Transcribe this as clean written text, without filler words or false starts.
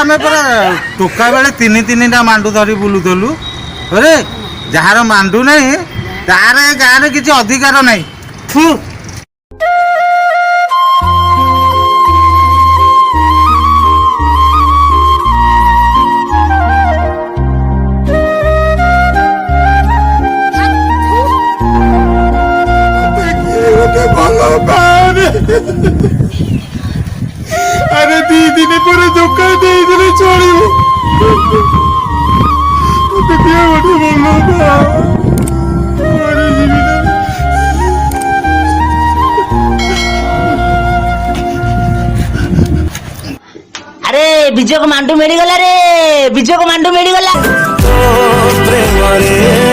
आमे पर टोका बेले तीन तीन मांडू धरी बुलूलु अरे जार मांडू नहीं तार गाँव में किसी अधिकार नहीं थू अरे दी दिन पर धोखा दे दिले छोड़ियो तो क्या बड़े बोलो बा अरे जीविना अरे विजय को मांडू मिल गला रे विजय को मांडू मिल गला प्रेम रे